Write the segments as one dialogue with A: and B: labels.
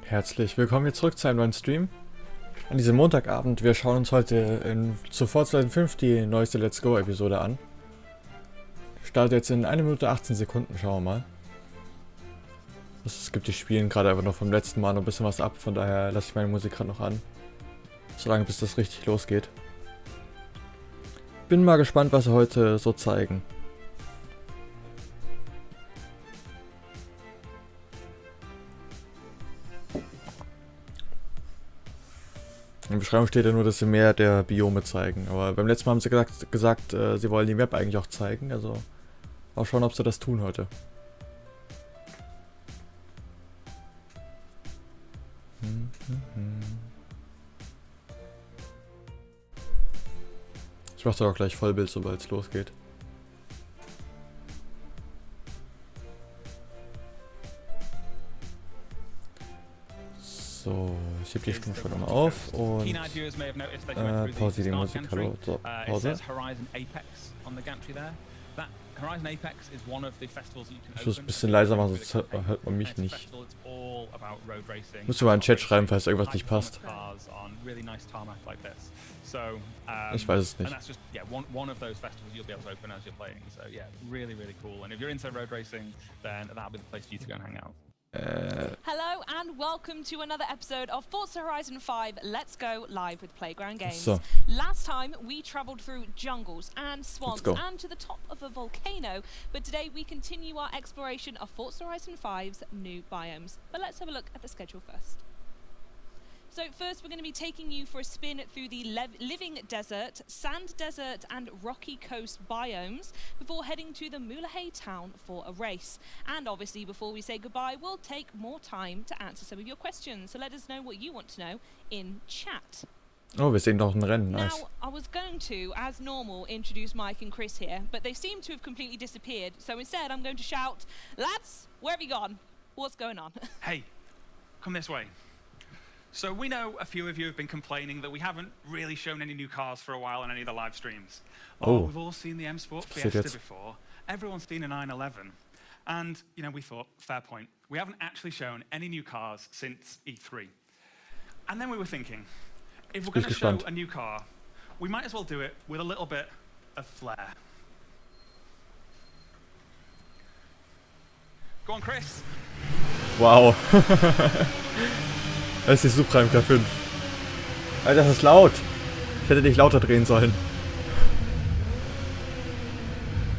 A: Herzlich willkommen hier zurück zu einem neuen Stream. An diesem Montagabend. Wir schauen uns heute zu Forza 5 die neueste Let's Go Episode an. Startet jetzt in 1 Minute 18 Sekunden, schauen wir mal. Es gibt die Spielen gerade einfach noch vom letzten Mal noch ein bisschen was ab, von daher lasse ich meine Musik gerade noch an. Solange bis das richtig losgeht. Bin mal gespannt, was sie heute so zeigen. In der Beschreibung steht ja nur, dass sie mehr der Biome zeigen. Aber beim letzten Mal haben sie gesagt, sie wollen die Map eigentlich auch zeigen. Also mal schauen, ob sie das tun heute. Ich mache da auch gleich Vollbild, sobald es losgeht. So, ich heb die Stimme schon mal auf und pausiere die Musik. Hallo, so, Pause. Ich muss ein bisschen leiser machen, sonst hört man mich nicht. Musst du mal in den Chat schreiben, falls irgendwas nicht passt. Ich weiß es nicht.
B: Hello and welcome to another episode of Forza Horizon 5 Let's Go live with Playground Games.
A: So.
B: Last time we travelled through jungles and swamps and to the top of a volcano, but today we continue our exploration of Forza Horizon 5's new biomes. But let's have a look at the schedule first. So first we're going to be taking you for a spin through the living desert, sand desert and rocky coast biomes before heading to the Mulahey town for a race. And obviously before we say goodbye, we'll take more time to answer some of your questions. So let us know what you want to know in chat.
A: Oh, wir sehen noch ein Rennen, nice.
B: Now, I was going to, as normal, introduce Mike and Chris here, but they seem to have completely disappeared. So instead I'm going to shout, lads, where have you gone? What's going on?
C: Hey, come this way. So we know a few of you have been complaining that we haven't really shown any new cars for a while on any of the live streams. Oh, we've all seen the M Sport Fiesta before. Everyone's seen a 911. And, you know, we thought, fair point. We haven't actually shown any new cars since E3. And then we were thinking, if we're going to show a new car, we might as well do it with a little bit of flair. Go on, Chris.
A: Wow. Das ist die Supra im K5. Alter, das ist laut. Ich hätte dich lauter drehen sollen.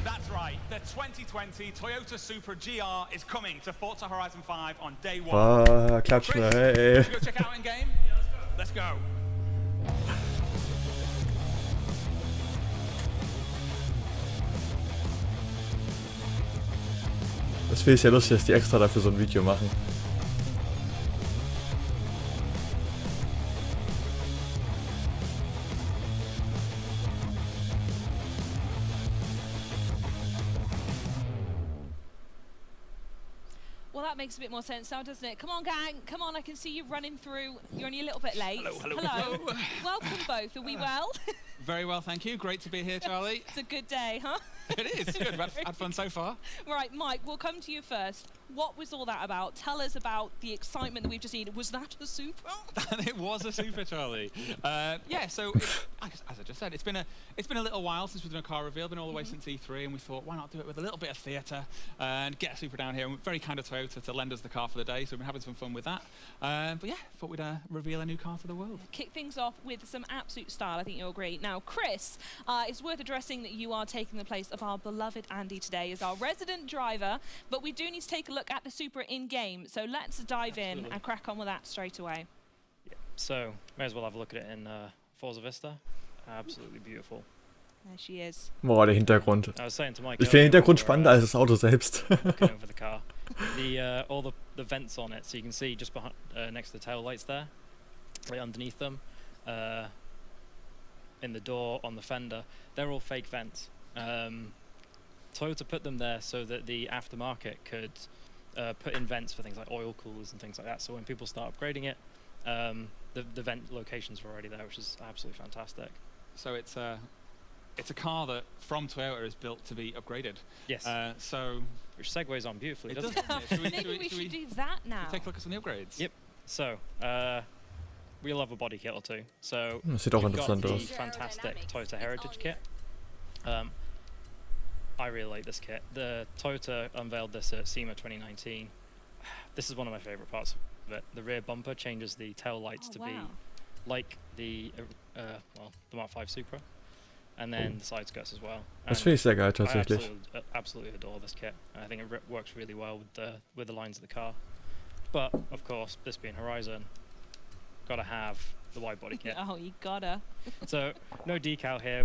C: That's right. The 2020 Toyota Supra GR is coming to Forza Horizon 5 on day 1.
A: Klatschen,
C: Chris,
A: hey.
C: should we go check out in game? Yeah, let's go.
A: Das finde ich sehr lustig, dass die extra dafür so ein Video machen.
B: Well, that makes a bit more sense now, doesn't it? Come on, gang. Come on, I can see you running through. You're only a little bit late.
C: Hello.
B: Welcome both. Are we well?
C: Very well, thank you. Great to be here, Charlie.
B: It's a good day, huh?
C: It is. Good. We've had fun so far.
B: Right, Mike, we'll come to you first. What was all that about? Tell us about the excitement that we've just seen. Was that a Supra?
C: It was a Supra, Charlie. Yeah, so as I just said, it's been a little while since we've done a car reveal. Been all the way since E3, and we thought, why not do it with a little bit of theatre and get a Supra down here? And we're very kind of Toyota to lend us the car for the day, so we've been having some fun with that. But yeah, thought we'd reveal a new car to the world.
B: Kick things off with some absolute style. I think you'll agree. Now, Chris, it's worth addressing that you are taking the place of our beloved Andy today as our resident driver, but we do need to take a look at the Supra in-game, so let's dive in and crack on with that straight away.
D: Yeah. So, may as well have a look at it in Forza Vista. Absolutely beautiful.
B: There she is.
A: Boah, der Hintergrund.
D: I was saying to Mike,
A: Ich finde den Hintergrund spannender als das Auto selbst.
D: looking over the car. All the vents on it, so you can see just behind, next to the tail lights there, right underneath them, in the door, on the fender, they're all fake vents. Toyota put them there so that the aftermarket could put in vents for things like oil coolers and things like that. So when people start upgrading it, the vent locations are already there, which is absolutely fantastic.
C: So it's a car that from Toyota is built to be upgraded.
D: Yes.
C: So
D: Which segues on beautifully,
C: it
D: doesn't
C: does.
D: it?
B: Maybe we should do that now.
C: Take a look at some of the upgrades.
D: Yep. So, we'll have a body kit or two. So,
A: Das sieht auch
D: we've got
A: interessant
D: the
A: aus.
D: fantastic Toyota Heritage kit. I really like this kit. The Toyota unveiled this at SEMA 2019. This is one of my favorite parts of it. The rear bumper changes the tail lights to be like the Mark 5 Supra, and then the side skirts as well.
A: Das finde ich sehr geil tatsächlich.
D: I absolutely adore this kit. I think it works really well with the lines of the car. But of course, this being Horizon, gotta have the wide body kit.
B: Oh, you gotta.
D: So no decal here.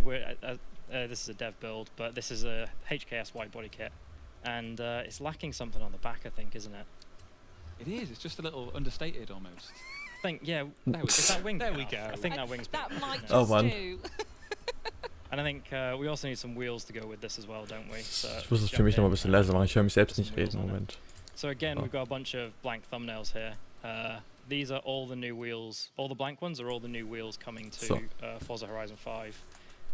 D: This is a dev build, but this is a HKS wide body kit, and it's lacking something on the back, I think, isn't it?
C: It is. It's just a little understated almost.
D: I think, yeah. Is that wing?
C: There we go.
D: I think that wing's
B: That
D: big.
B: might just
A: Oh, man.
B: do.
D: And I think we also need some wheels to go with this as well, don't we? So
A: Ich muss es für mich noch mal ein bisschen leiser machen. Ich höre mich selbst nicht reden im Moment.
D: So again, we've got a bunch of blank thumbnails here. These are all the new wheels. All the blank ones are all the new wheels coming to Forza Horizon 5.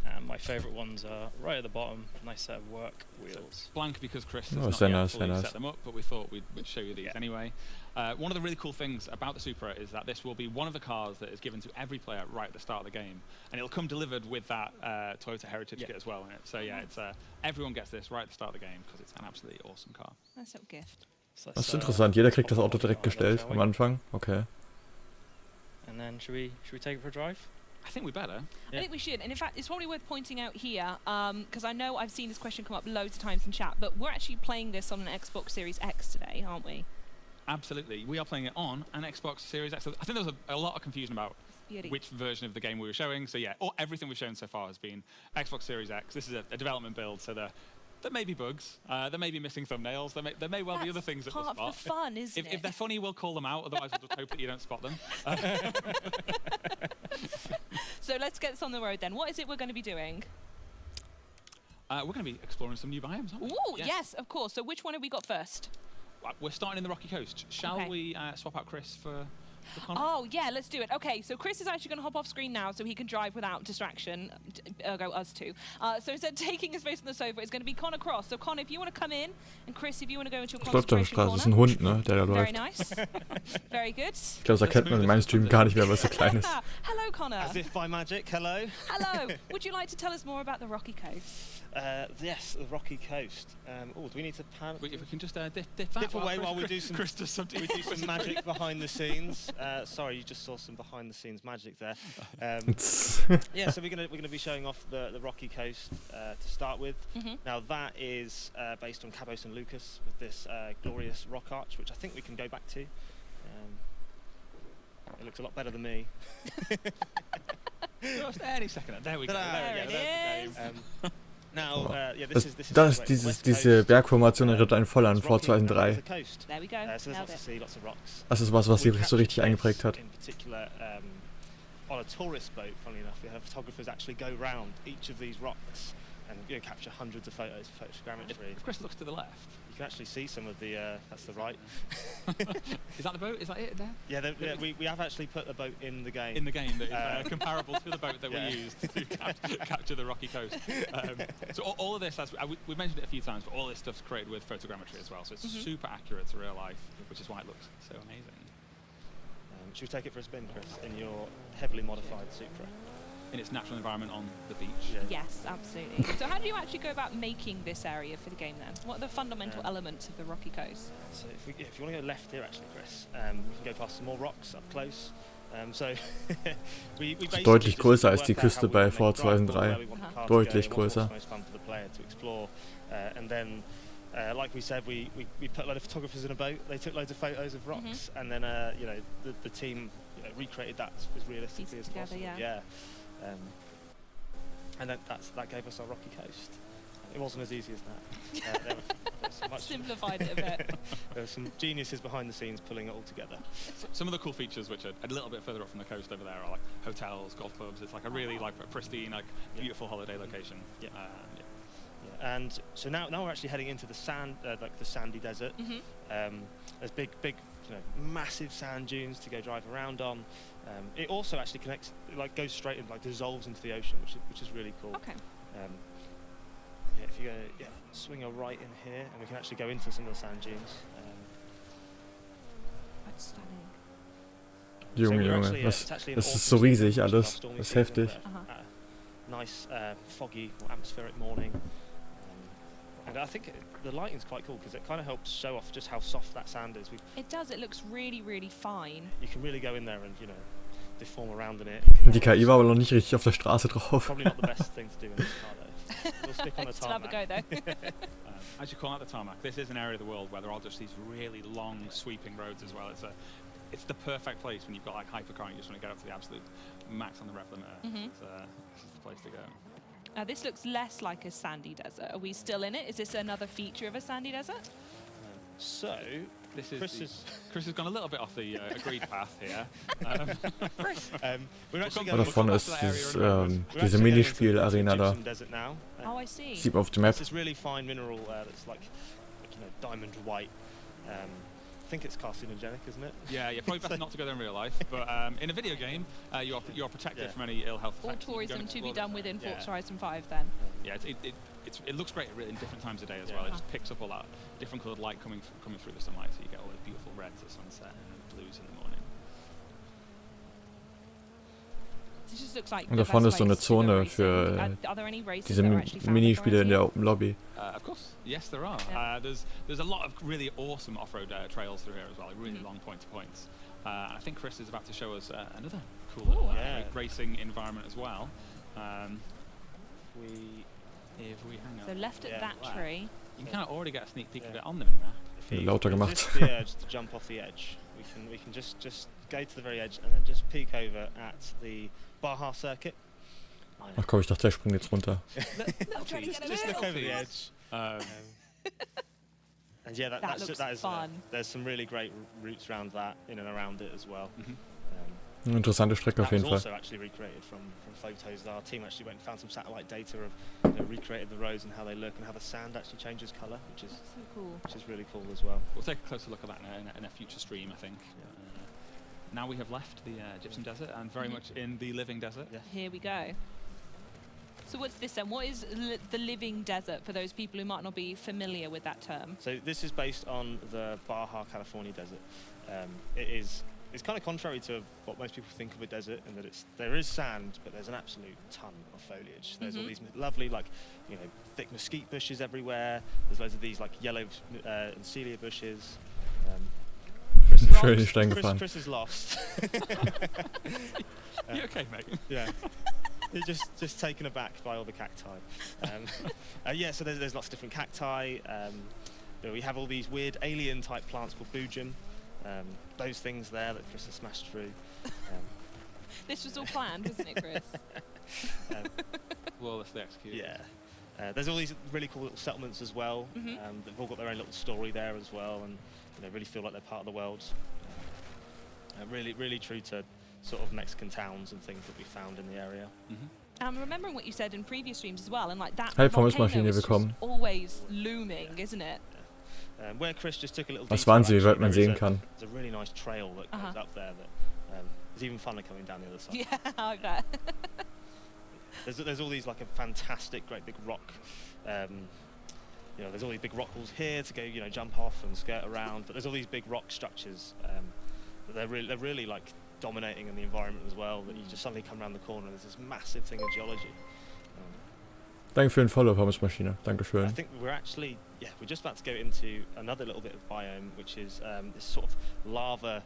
D: And my favourite ones are right at the bottom. Nice set of work wheels.
C: Blank because Chris has
A: Oh,
C: not
A: so
C: yet
A: nice, so
C: fully
A: nice.
C: set them up, but we thought we'd show you these anyway. One of the really cool things about the Supra is that this will be one of the cars that is given to every player right at the start of the game, and it'll come delivered with that Toyota Heritage kit as well in it. So yeah, it's everyone gets this right at the start of the game because it's an absolutely awesome car.
B: Nice little gift.
D: So
A: Das ist interessant. Jeder kriegt das Auto direkt gestellt am Anfang. Okay.
D: And then should we take it for a drive?
C: I think we better.
B: I think we should, and in fact, it's probably worth pointing out here, because I know I've seen this question come up loads of times in chat, but we're actually playing this on an Xbox Series X today, aren't we?
C: Absolutely. We are playing it on an Xbox Series X. I think there was a lot of confusion about which version of the game we were showing. So yeah, everything we've shown so far has been Xbox Series X. This is a development build, so there may be bugs, there may be missing thumbnails, there may well be other things that we'll spot.
B: Part of the fun, isn't it?
C: If they're funny, we'll call them out, otherwise we'll just hope that you don't spot them.
B: So let's get this on the road then. What is it we're going to be doing?
C: We're going to be exploring some new biomes, aren't we?
B: Ooh, yes, of course. So which one have we got first?
C: We're starting in the Rocky Coast. Shall we swap out Chris for
B: Oh, yeah, let's do it. Okay, so Chris is actually going to hop off screen now so he can drive without distraction, ergo us two. So instead of taking his face on the sofa, it's going to be Connor Cross. So Connor, if you want to come in, and Chris, if you want to go into a concentration corner.
A: Das ist ein Hund, ne, der da
B: Very
A: läuft.
B: nice. Very good.
A: Ich glaube, das erkennt man in meinem Stream gar nicht mehr, weil es so klein ist.
B: Hello, Connor.
E: As if by magic, hello.
B: Hello. Would you like to tell us more about the Rocky Coast?
E: Yes, the Rocky Coast. Do we need to pan?
C: If we can just dip
E: away while we do some
C: Chris does some
E: magic behind the scenes. Sorry, you just saw some behind the scenes magic there. Yeah, so we're gonna be showing off the Rocky Coast to start with. Now that is based on Cabos and Lucas with this glorious rock arch, which I think we can go back to. It looks a lot better than me.
C: Any second. There we go.
B: There it is.
E: Now,
A: diese Bergformation erinnert einen voll an Forza 3.
B: There we go.
E: So there's lots to see, lots of rocks.
A: Das ist was sie so richtig eingeprägt hat.
E: In particular, on a tourist boat, funnily enough, we have photographers actually go round each of these rocks and capture hundreds of photos for photogrammetry.
C: If Chris looks to the left,
E: you can actually see some of the. That's the right.
C: Is that the boat? Is that it there?
E: Yeah, we have actually put the boat in the game.
C: In the game that is comparable to the boat that we used to capture the Rocky Coast. So all of this, we've mentioned it a few times, but all this stuff's created with photogrammetry as well. So it's super accurate to real life, which is why it looks so amazing.
E: Should we take it for a spin, Chris, in your heavily modified Supra?
C: In its natural environment on the beach.
B: Yes, absolutely. So how do you actually go about making this area for the game then? What are the fundamental elements of the Rocky Coast?
E: So if you want to go left here actually, Chris, we can go past some more rocks up close. So we
A: deutlich größer als die Küste bei Forza 3. Deutlich größer.
E: And then like we said, we put a lot of photographers in a boat. They took loads of photos of rocks, and then the team recreated that as realistically as possible. Yeah. And that gave us our Rocky Coast. It wasn't as easy as that. There was
B: simplified it a bit.
E: There were some geniuses behind the scenes pulling it all together.
C: Some of the cool features, which are a little bit further up from the coast over there, are like hotels, golf clubs. It's like a really pristine, beautiful holiday location. And so now we're actually heading into the sand, the sandy desert. There's big, massive sand dunes to go drive around on. It also actually connects, goes straight and dissolves into the ocean, which is really cool.
B: Okay.
E: If you go, swing a right in here, and we can actually go into some of the sand dunes.
B: That's stunning.
A: Junge, das ist so riesig alles. Das ist heftig.
E: Nice, foggy, atmospheric morning. And I think the lighting's quite cool because it kind of helps show off just how soft that sand is.
B: It does. It looks really, really fine.
E: You can really go in there and deform around in it.
A: Die KI war aber noch nicht richtig auf der Straße drauf.
E: Probably not the best thing to do in this car though. We'll stick on the tarmac.
B: Still have a go though.
C: As you call out the tarmac, this is an area of the world where there are just these really long, sweeping roads as well. It's the perfect place when you've got hypercar and you just want to get up to the absolute max on the rev limiter. This is the place to go.
B: This looks less like a sandy desert. Are we still in it? Is this another feature of a sandy desert?
E: So
C: Chris has gone a little bit off the agreed path here.
A: Da vorne ist diese Minispiel-Arena da.
B: Oh, I see.
A: Sieht man auf der Map.
E: This really fine mineral that's like diamond white. I think it's carcinogenic, isn't it?
C: Yeah, probably best not to go there in real life. But in a video game, you're protected from any ill health effects.
B: All tourism to be done within Forza Horizon 5 then.
C: Yeah, it looks great in different times of day as well. It just picks up all that different coloured light coming through the sunlight, so you get all the beautiful reds at sunset and blues in the morning.
A: Und da vorne ist so eine Zone für diese Minispiele in der Open Lobby.
C: Of course, yes, there are. There's a lot of really awesome off-road trails through here as well, really long point-to-points. And I think Chris is about to show us another cool racing environment as well. If we hang on.
B: So left at that tree.
C: You can kind of already get a sneak peek of it on the minimap.
A: Lauter gemacht.
E: The edge to jump off the edge. We can just go to the very edge and then just peek over at the Baja circuit.
A: Ach komm, ich dachte, der springt jetzt runter.
E: Just look over the edge. And yeah, that is fun. There's some really great routes around that, in and around it as well.
A: Interessante Strecke auf jeden Fall.
E: Also actually recreated from photos. Our team actually went and found some satellite data of recreated the roads and how they look and how the sand actually changes colour, which is
B: so cool.
E: Which is really cool as well.
C: We'll take a closer look at that in a future stream, I think. now we have left the gypsum desert and very much in the living desert.
E: Yeah.
B: Here we go. So what's this then? What is the living desert for those people who might not be familiar with that term?
E: So this is based on the Baja California desert. It's kind of contrary to what most people think of a desert, in that there is sand, but there's an absolute ton of foliage. There's all these lovely, like, you know, thick mesquite bushes everywhere. There's loads of these like yellow and celia bushes. Chris is lost.
C: You okay, mate?
E: Yeah. You're just taken aback by all the cacti. Yeah, so there's lots of different cacti. We have all these weird alien-type plants called boojum. Those things there that Chris has smashed through.
B: This was all planned, wasn't it, Chris?
C: Flawlessly executed.
E: Yeah. There's all these really cool little settlements as well. They've all got their own little story there as well, and really feel like they're part of the world. Really, really true to sort of Mexican towns and things that we found in the area.
B: I'm remembering what you said in previous streams as well, and like that
A: Heilformungsmaschine
B: is
A: bekommen.
B: always looming, isn't it?
E: Where Chris just took a little.
A: Das Wahnsinn, wie weit man sehen kann.
E: There's a really nice trail that goes up there that is even funner coming down the other side.
B: Yeah, I bet.
E: There's all these like a fantastic, great big rock. There's all these big rock walls here to go, jump off and skirt around. But there's all these big rock structures that they're really like dominating in the environment as well. That you just suddenly come around the corner and there's this massive thing of geology.
A: Danke für den Follow, Forumsmaschine. Dankeschön.
E: I think we're just about to go into another little bit of biome, which is this sort of lava.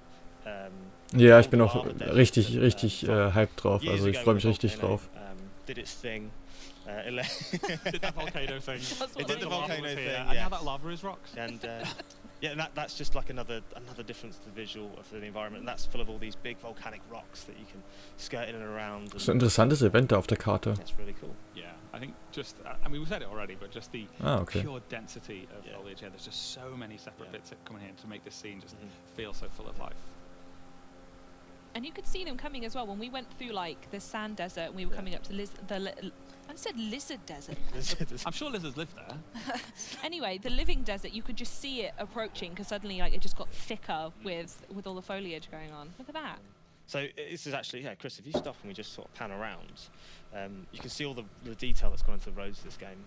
A: Ja, ich bin auch richtig hyped drauf. Also ich freue mich richtig drauf.
E: Did its thing.
C: Did that volcano thing.
E: It did the volcano thing.
C: And now that lava is rocks.
E: And that's just like another difference to the visual of the environment. And that's full of all these big volcanic rocks that you can skirt in and around.
A: Das ist ein interessantes Event da auf der Karte.
E: That's really cool.
C: Yeah, I think just, we said it already, but just the pure density of foliage here. There's just so many separate bits coming here to make this scene just feel so full of life.
B: And you could see them coming as well when we went through like the sand desert and we were coming up to I said lizard desert.
C: I'm sure lizards live there.
B: Anyway, the living desert, you could just see it approaching because suddenly like it just got thicker with all the foliage going on. Look at that.
E: So this is actually, Chris, if you stop and we just sort of pan around, you can see all the detail that's gone into the roads of this game.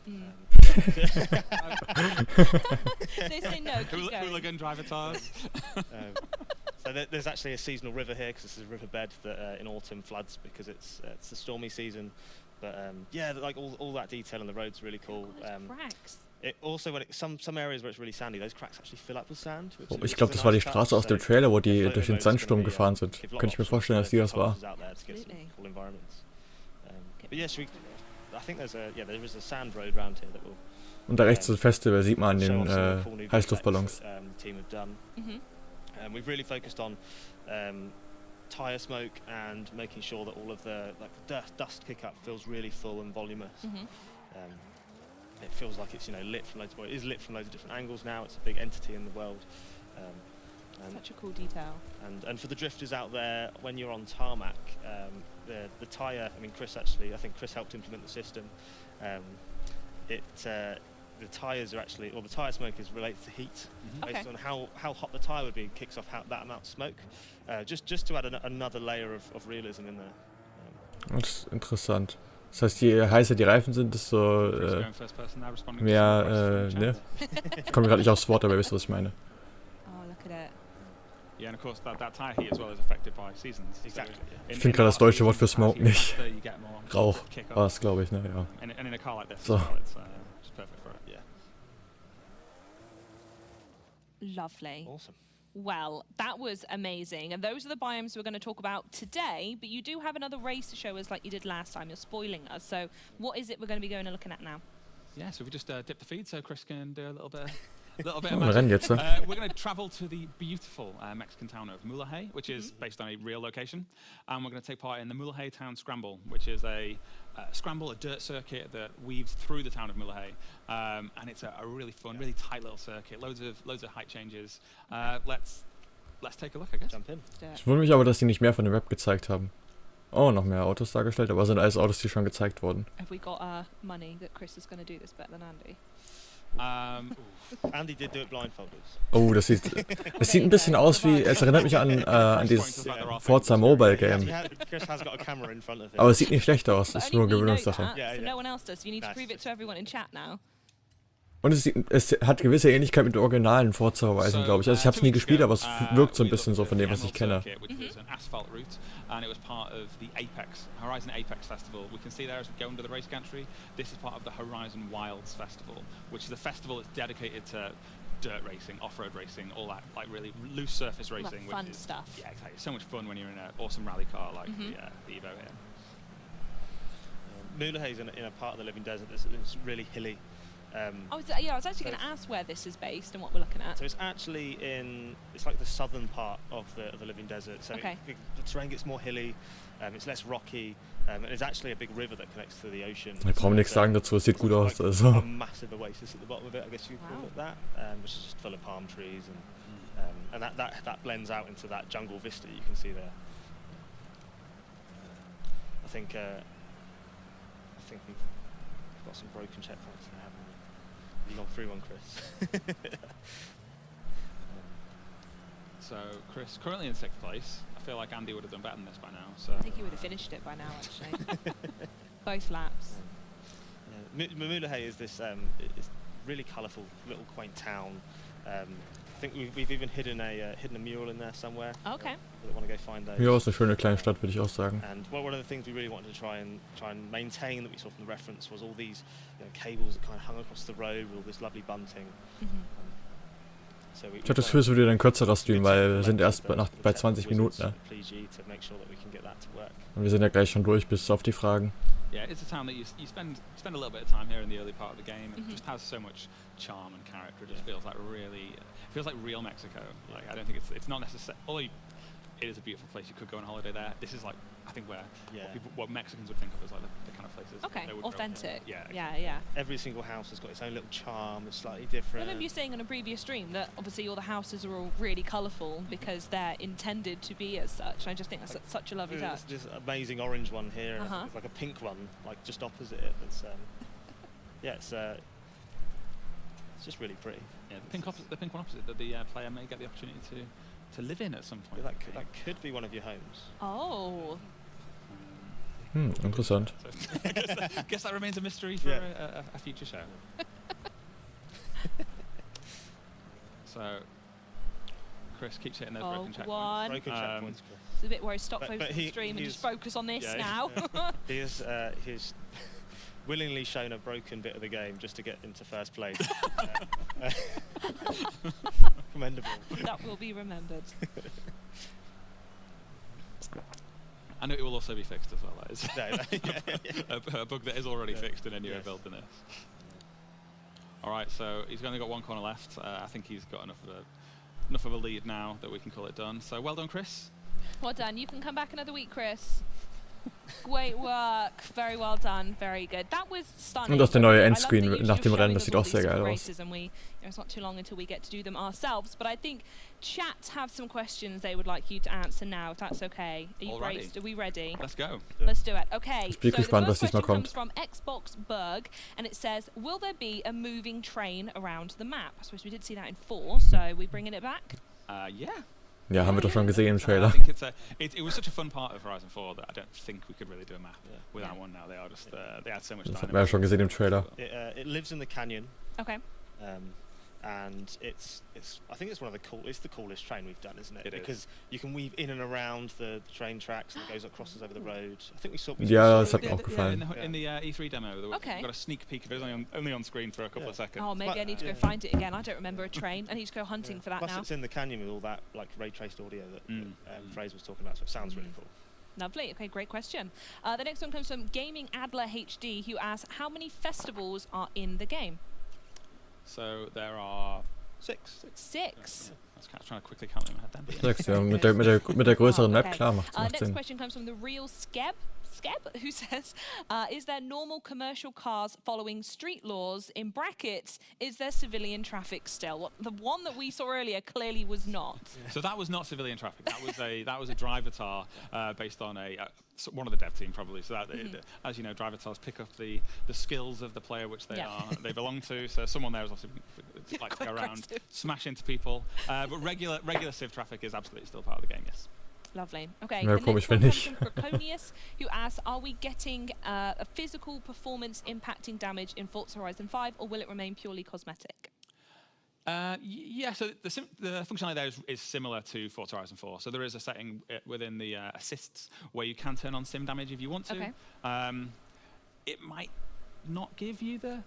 B: They say no, keep going.
C: Hooligan driver tires.
E: So there's actually a seasonal river here because this is a riverbed that in autumn floods because it's the stormy season. But like all that detail on the road's really cool.
B: Cracks.
E: It also, some areas where it's really sandy, those cracks actually fill up with sand.
A: Ich glaube, das war die Straße aus dem Trailer, wo die durch den Sandsturm gefahren sind. Könnte ich mir vorstellen, dass die das war.
E: I think there is a sand road round here that will.
A: Und da rechts das Festival sieht man an den Heißluftballons.
E: We've really focused on tire smoke and making sure that all of the dust kick up feels really full and voluminous. It feels like it's lit from loads of different angles now. It's a big entity in the world.
B: Such a cool detail.
E: And for the drifters out there, when you're on tarmac, the tyre. I mean, I think Chris helped implement the system. The tyres are actually, or the tyre smoke is related to heat, based on how hot the tyre would be. Kicks off that amount of smoke, just to add another layer of realism in there.
A: Das ist interessant. Das heißt, je heißer die Reifen sind, desto mehr, ne? Ich komme gerade nicht aufs Wort, aber ihr wisst, was ich meine.
B: Oh, look at it.
C: Yeah, and of course that tire heat as well is affected by seasons.
E: Exactly.
A: Ich finde gerade das deutsche Wort für Smoke nicht. Rauch war es, glaube ich, ne? Ja.
C: And in a car like this,
A: so.
C: It's just perfect for it.
E: Yeah.
B: Lovely.
E: Awesome.
B: Well, that was amazing. And those are the biomes we're going to talk about today. But you do have another race to show us like you did last time. You're spoiling us. So what is it we're going to be going and looking at now?
C: Yeah, so we just dip the feed so Chris can do a little bit of
A: Rennen jetzt.
C: We're going to travel to the beautiful Mexican town of Mulahey, which is based on a real location. And we're going to take part in the Mulahey Town Scramble, which is a dirt circuit that weaves through the town of Mulahey. And it's a really fun, really tight little circuit, loads of height changes. Let's take a look, I guess.
E: Jump in.
A: Ich wundere mich aber, dass die nicht mehr von der Map gezeigt haben. Oh, noch mehr Autos dargestellt, aber sind alles Autos, die schon gezeigt wurden.
B: Have we got money that Chris is going to do this better than Andy?
E: Andy did do it blindfolded.
A: Oh, das sieht ein bisschen aus wie, es erinnert mich an dieses Forza Mobile Game.
E: Chris has got a camera in front of him.
A: Aber es sieht nicht schlecht aus, das ist nur Gewöhnungssache.
B: No one else does. You need to prove it to everyone in chat now.
A: Und es hat gewisse Ähnlichkeit mit den originalen Forza Horizon, glaube ich. Also ich habe es nie gespielt, aber es wirkt so ein bisschen so von dem, was ich kenne.
C: And it was part of the Horizon Apex Festival. We can see there as we go into the race gantry, this is part of the Horizon Wilds Festival, which is a festival that's dedicated to dirt racing, off-road racing, all that, like really loose surface racing.
B: Like fun stuff.
C: Yeah, exactly. It's so much fun when you're in an awesome rally car like the Evo here.
E: Mulahey's in a part of the Living Desert that's really hilly.
B: I was actually going to ask where this is based and what we're looking at.
E: So it's actually it's like the southern part of the Living Desert. So
B: okay.
E: The terrain gets more hilly, it's less rocky, and there's actually a big river that connects to the ocean.
A: Ich brauche nichts sagen dazu, es sieht gut aus. Also.
E: A massive oasis at the bottom of it, I guess you could call it that, which is just full of palm trees, and that blends out into that jungle vista you can see there. I think we've got some broken checkpoints there, haven't we? Have you gone through one, Chris?
C: So Chris, currently in 6th place. I feel like Andy would have done better than this by now. So
B: I think he would have finished it by now, actually. Both laps.
E: Mulahey is this it's really colourful little quaint town. I think we've even hidden a mural in there somewhere.
B: Okay.
E: I want to go find those.
A: Ja, ist eine schöne kleine Stadt, würde ich auch sagen.
E: And one of the things we really wanted to try and maintain that we saw from the reference was all these cables that kind of hung across the road with all this lovely bunting.
A: Ich habe das Gefühl, es wird wieder ein kürzerer Stream, weil wir sind erst bei 20 Minuten. Ne? Und wir sind ja gleich schon durch bis auf die Fragen.
C: Yeah, it's a town that you spend a little bit of time here in the early part of the game. It just has so much charm and character. It just feels like real Mexico. Like I don't think it's not necessarily. It is a beautiful place. You could go on holiday there. This is like I think where what Mexicans would think of as like the kind of places.
B: Okay, authentic.
E: Yeah. Every single house has got its own little charm. It's slightly different.
B: I remember you saying on a previous stream that obviously all the houses are all really colourful because they're intended to be as such. I just think that's such a lovely touch.
E: There's this amazing orange one here. And there's like a pink one, like just opposite it. It's it's just really pretty.
C: Yeah, the pink one opposite that the player may get the opportunity to live in at some point.
E: That could be one of your homes.
B: Oh.
A: Interessant.
C: So, I guess that remains a mystery for a future show. So, Chris keeps hitting those broken checkpoints.
E: Broken checkpoints, Chris.
B: It's a bit where he stopped focusing on the stream and just focus on this now.
E: He's willingly shown a broken bit of the game just to get into first place. Commendable.
B: That will be remembered.
C: I know it will also be fixed as well. That is a bug that is already fixed in a newer build than this. All right, so he's only got one corner left. I think he's got enough of a lead now that we can call it done. So well done, Chris.
B: Well done. You can come back another week, Chris. Great work. Very well done. Very good. That was stunning.
A: Und auch der neue Endscreen nach dem Rennen, das sieht auch sehr geil aus.
B: It's not too long until we get to do them ourselves, but I think chat have some questions they would like you to answer now, if that's okay. Are you braced? Are we ready?
C: Let's go.
B: Let's do it. Okay.
A: Ich bin gespannt, was diesmal kommt.
B: Comes from Xbox Berg, and it says, "Will there be a moving train around the map?" I suppose we did see that in 4, so we bringing it back.
C: Yeah.
A: Ja, haben wir doch schon gesehen im Trailer.
C: I think it was such a fun part of Horizon 4 that I don't think we could really do a map without one now. They are just they add so much.
A: Das haben wir ja schon gesehen im Trailer.
E: It lives in the canyon.
B: Okay.
E: And I think it's it's the coolest train we've done, isn't it?
C: It
E: because you can weave in and around the train tracks and it goes crosses over the road. I think we saw.
A: Ja, das hat mir auch gefallen.
C: In the E3 demo, we got a sneak peek of it. Only on screen for a couple of seconds.
B: Oh, maybe I need to go find it again. I don't remember a train. I need to go hunting for that
E: Plus
B: now.
E: It's in the canyon with all that like ray traced audio that Fraser was talking about. So it sounds really cool.
B: Lovely. Okay, great question. The next one comes from Gaming Adler HD, who asks, "How many festivals are in the game?"
C: So there are
B: 6.
C: I was trying to quickly count them in my head then.
A: 6, ja, mit der größeren Map, klar, macht
B: Next
A: Sinn.
B: question comes from the real Skeb. Skeb, who says, is there normal commercial cars following street laws? In brackets, is there civilian traffic still? Well, the one that we saw earlier clearly was not.
C: So that was not civilian traffic. That was a drivatar based on one of the dev team probably. So that, as you know, drivatars pick up the skills of the player which they belong to. So someone there is obviously like to go around, smash into people. But regular civ traffic is absolutely still part of the game. Yes.
B: Lovely. Okay.
A: Ja,
B: the
A: komisch,
B: next one
A: wenn
B: comes
A: nicht.
B: from Proconius, who asks, are we getting a physical performance impacting damage in Forza Horizon 5, or will it remain purely cosmetic?
C: Yeah, so the functionality there is similar to Forza Horizon 4. So there is a setting within the assists where you can turn on sim damage if you want to.
B: Okay.
C: It might not give you the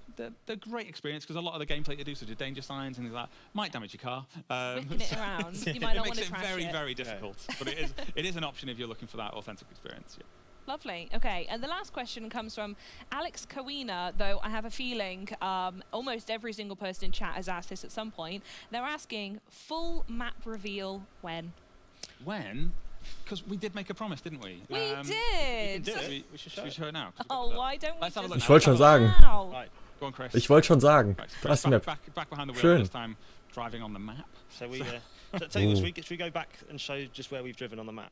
C: great experience because a lot of the gameplay you do, such as danger signs and things like that, might damage your car.
B: Whipping it around, you might not want to trash it.
C: It makes it very difficult, but it is an option if you're looking for that authentic experience. Yeah.
B: Lovely. Okay, and the last question comes from Alex Kawina, though I have a feeling almost every single person in chat has asked this at some point. They're asking, full map reveal when?
C: When? Because we did make a promise, didn't we?
B: We did!
E: We can do it. We should
C: show it now.
B: Oh, why don't we
C: Let's have a look
A: Ich
C: now.
A: wollte schon sagen.
B: Wow.
C: Right. Go on, Chris.
A: Ich wollte schon sagen.
C: Right,
A: Da ist die Map.
C: back behind the wheel
A: Schön.
C: this time, driving on the map.
E: So we tell you what, should we go back and show just where we've driven on the map?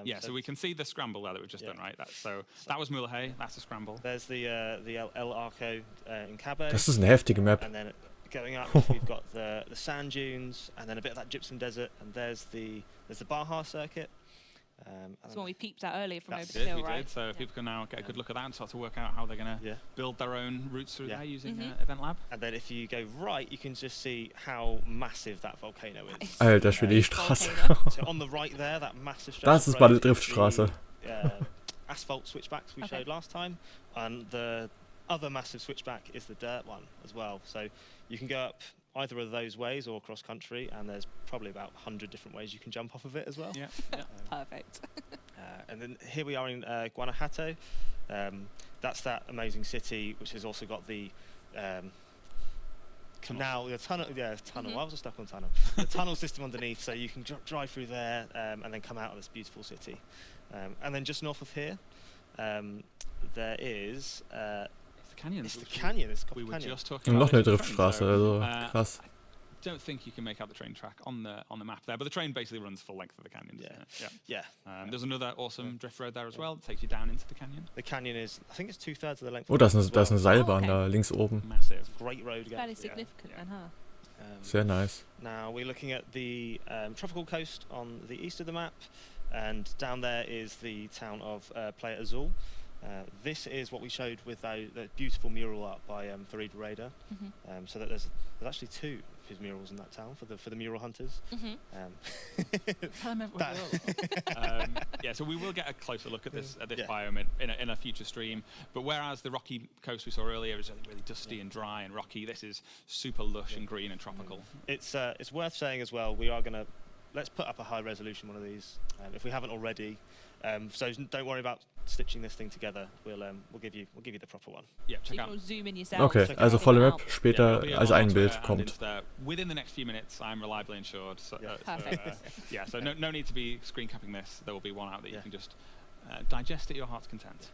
C: Yeah, so we can see the scramble there that we've just done, right? That was Mulhay, that's a scramble.
E: There's the El Arco in Cabo.
A: Das ist eine heftige Map.
E: And then going up, we've got the sand dunes, and then a bit of that gypsum desert, and there's the Baja circuit.
B: That's what we peeped at earlier from over
C: That's
B: the
C: it,
B: hill,
C: we
B: right?
C: did. So people can now get a good look at that and start to work out how they're going to build their own routes through there using Event Lab.
E: And then if you go right, you can just see how massive that volcano is.
A: Alter Schwede, die Straße.
E: So on the right there, that massive stretch
A: Das
E: of
A: ist
E: road
A: meine Driftstraße.
E: the, asphalt switchbacks we showed last time, and the other massive switchback is the dirt one as well. So you can go up either of those ways or cross country, and there's probably about 100 different ways you can jump off of it as well.
C: Yeah.
B: Perfect.
E: And then here we are in Guanajuato. That's that amazing city, which has also got the canal, the tunnel. Yeah, tunnel. Why was I stuck on tunnel? The tunnel system underneath, so you can drive through there and then come out of this beautiful city. And then just north of here, there is.
C: It's the canyon.
E: It's the canyon. It's
C: we were
E: canyon.
C: just talking
A: Und
C: about
A: noch eine
C: the
A: Driftstraße,
C: train,
A: also
C: so,
A: krass.
C: I don't think you can make out the train track on the map there, but the train basically runs full length of the canyon.
E: Yeah.
C: There's another awesome drift road there as well. That takes you down into the canyon.
E: The canyon is, I think it's 2/3 of the length.
A: Oh, da ist eine Seilbahn
B: Okay.
A: da links oben.
C: Massive.
E: Great road.
B: Fairly significant then, huh?
A: Sehr nice.
E: Now we're looking at the tropical coast on the east of the map, and down there is the town of Playa Azul. This is what we showed with the beautiful mural art by Farid Reda. So that there's actually two of his murals in that town for the mural hunters.
C: So we will get a closer look at this biome in a future stream. But whereas the rocky coast we saw earlier is really dusty and dry and rocky, this is super lush and green and tropical.
E: It's worth saying as well. We are gonna let's put up a high resolution one of these if we haven't already. So don't worry about stitching this thing together. We'll give you the proper one.
C: Yeah, check out.
B: Zoom in yourself.
A: Okay, also volle Map später als ein Bild kommt.
C: Within the next few minutes, I'm reliably insured. So,
B: Perfect.
C: So no need to be screen capping this. There will be one out that you can just digest at your heart's content.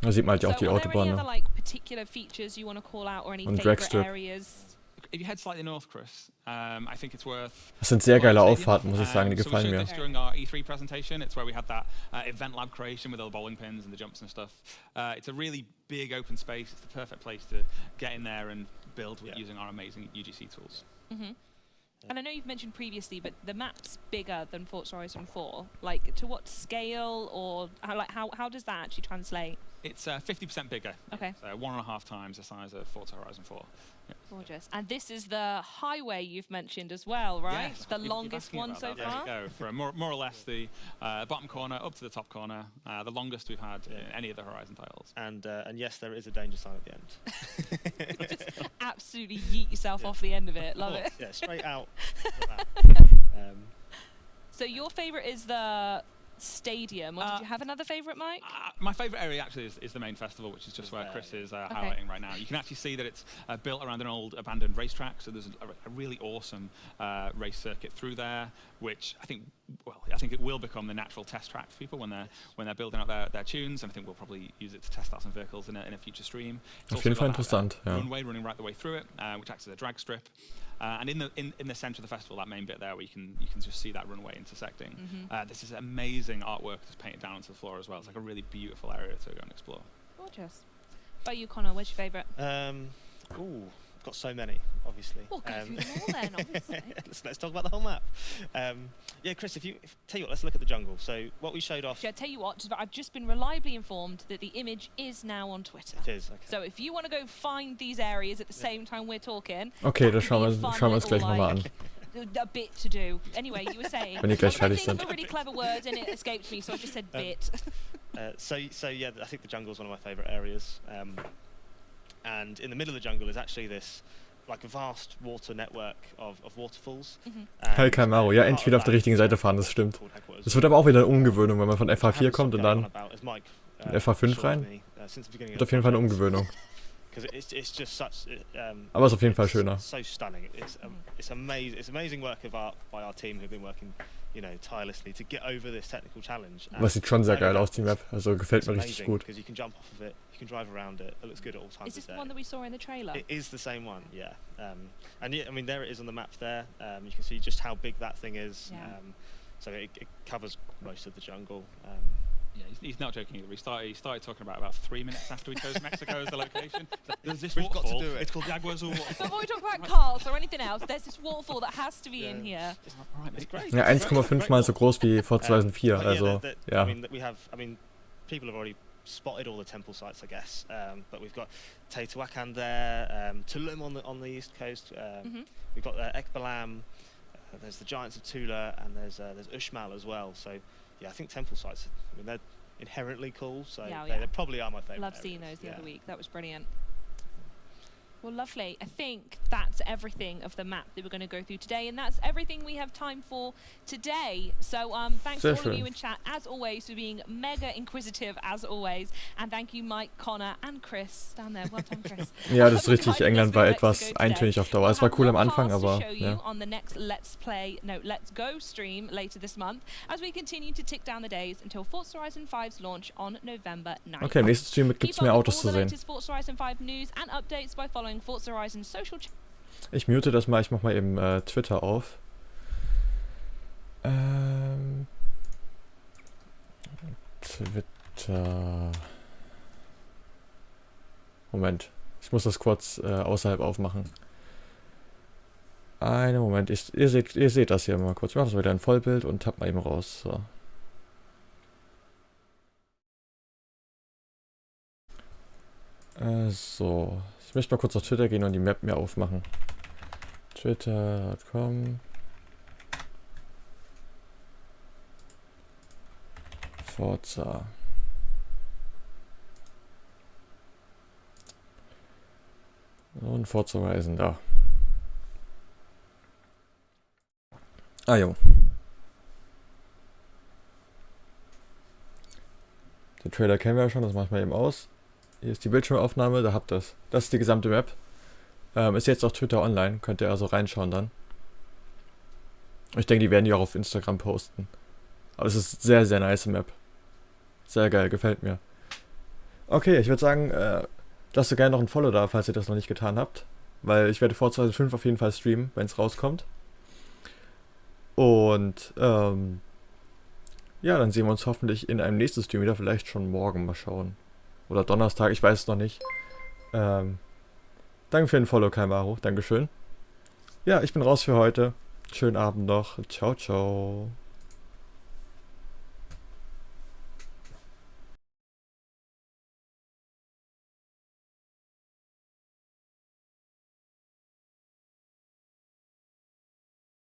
A: Da sieht man halt auch die
B: are there any
A: Autobahn.
B: other like particular features you want to call out or any
A: Und
B: favorite
A: Dragstrip.
B: areas?
C: If you head slightly north, Chris, I think it's worth.
A: Das sind sehr geile Auffahrten, muss ich sagen, die
C: So we
A: gefallen
C: showed
A: mir.
C: this during our E3 presentation. It's where we had that event lab creation with all the bowling pins and the jumps and stuff. It's a really big open space. It's the perfect place to get in there and build using our amazing UGC tools.
B: And I know you've mentioned previously, but the map's bigger than Forza Horizon 4. Like, to what scale, or how does that actually translate?
C: It's 50% bigger.
B: Okay.
C: So 1.5 times the size of Forza Horizon 4. Yeah.
B: Gorgeous. And this is the highway you've mentioned as well, right?
C: Yes,
B: The
C: you're
B: longest
C: asking
B: one
C: about
B: so
C: that.
B: far?
C: There you go. For more or less the bottom corner up to the top corner, the longest we've had in any of the Horizon titles.
E: And yes, there is a danger sign at the end.
B: Just absolutely yeet yourself off the end of it. Love it.
E: Yeah, straight out.
B: So your favourite is the stadium. Or did you have another favourite, Mike?
C: My favourite area actually is the main festival, which is just where Chris is highlighting right now. You can actually see that it's built around an old abandoned racetrack, so there's a really awesome race circuit through there, which I think, I think it will become the natural test track for people when they're building out their tunes, and I think we'll probably use it to test out some vehicles in a future stream. It's
A: Auf jeden Fall interessant, ja.
C: Runway running right the way through it, which acts as a drag strip, and in the center of the festival, that main bit there, where you can just see that runway intersecting. This is amazing artwork that's painted down onto the floor as well. It's like a really beautiful area to go and explore.
B: Gorgeous. What about you, Connor? What's your favourite?
E: Got so many, obviously.
B: We'll go through them all then, obviously.
E: let's talk about the whole map. Yeah, Chris, tell you what, let's look at the jungle. So what we showed off.
B: I tell you what, I've just been reliably informed that the image is now on Twitter.
E: It is, okay.
B: So if you want to go find these areas at the same time we're talking.
A: Okay, das schauen wir uns gleich nochmal an.
B: A bit to do. Anyway, you were saying.
A: Wenn ihr gleich fertig
B: I
A: sind.
B: think a really clever word and it escaped me, so I just said bit.
E: So yeah, I think the jungle is one of my favourite areas. And in the middle of the jungle is actually this like a vast water network of waterfalls.
A: Hi Camaro, ja, endlich wieder auf der richtigen Seite fahren, das stimmt. Das wird aber auch wieder eine Umgewöhnung, wenn man von FH4 kommt und dann in FH5 rein. Wird auf jeden Fall eine Umgewöhnung. Aber es ist auf jeden Fall schöner.
E: So stunning. It's amazing work of art by our team who've been working, tirelessly to get over this technical challenge.
A: Was sieht schon sehr geil aus, die Map. Also gefällt mir richtig gut.
E: Because you can jump off of it, you can drive around it. It looks good at all times.
B: Is this the one that we saw in the trailer?
E: It is the same one, yeah. And yeah, I mean, there it is on the map there. You can see just how big that thing is.
B: Yeah.
E: So it covers most of the jungle.
C: Yeah, he's not joking either. He started talking about 3 minutes after we chose Mexico as the location. There's this
E: We've got to
C: waterfall.
E: do it.
C: It's called Jaguars or Waterfall.
B: Before we talk about cars or anything else, there's this waterfall that has to be in here.
C: All right, mate.
E: Great.
A: Ja, 1,5 mal so groß wie vor 2004, also, ja.
E: I mean, people have already spotted all the temple sites, I guess. But we've got Teotihuacan there, Tulum on the east coast. We've got Ekbalam. There's the Giants of Tula, and there's Uxmal as well. So, yeah, I think temple sites. I mean, they're inherently cool, so they probably are my favourite.
B: Love seeing those the other week. That was brilliant. Well, lovely. I think that's everything of the map that we're going to go through today, and that's everything we have time for today. So thanks to all of you in chat, as always, for being mega inquisitive, as always. And thank you, Mike, Connor, and Chris down there. Well done, Chris.
A: Ja, das ist richtig. England war etwas eintönig auf Dauer. Es war cool am Anfang, aber ja.
B: On the next Let's Go stream later this month, as we continue to tick down the days until Forza Horizon 5's launch on November 9th.
A: Okay, im nächsten Stream gibt es mehr Autos zu sehen.
B: Forza Horizon 5 news and updates by following Forza Horizon social.
A: Ich mute das mal, ich mach mal eben Twitter auf. Twitter. Moment, ich muss das kurz außerhalb aufmachen. Einen Moment, ihr seht das hier mal kurz. Ich mach das wieder in Vollbild und tapp mal eben raus. So. So. Ich möchte mal kurz auf Twitter gehen und die Map mir aufmachen. Twitter.com Forza. Und Forza Horizon, da. Ah, jo. Den Trailer kennen wir ja schon, das mache ich mal eben aus. Hier ist die Bildschirmaufnahme, da habt ihr es. Das ist die gesamte Map. Ist jetzt auf Twitter online, könnt ihr also reinschauen dann. Ich denke, die werden die auch auf Instagram posten. Aber es ist sehr, sehr nice Map. Sehr geil, gefällt mir. Okay, ich würde sagen, lasst ihr gerne noch ein Follow da, falls ihr das noch nicht getan habt. Weil ich werde Forza 5 auf jeden Fall streamen, wenn es rauskommt. Und, ja, dann sehen wir uns hoffentlich in einem nächsten Stream wieder, vielleicht schon morgen, mal schauen. Oder Donnerstag, ich weiß es noch nicht. Danke für den Follow, Camaro. Dankeschön. Ja, ich bin raus für heute. Schönen Abend noch. Ciao, ciao.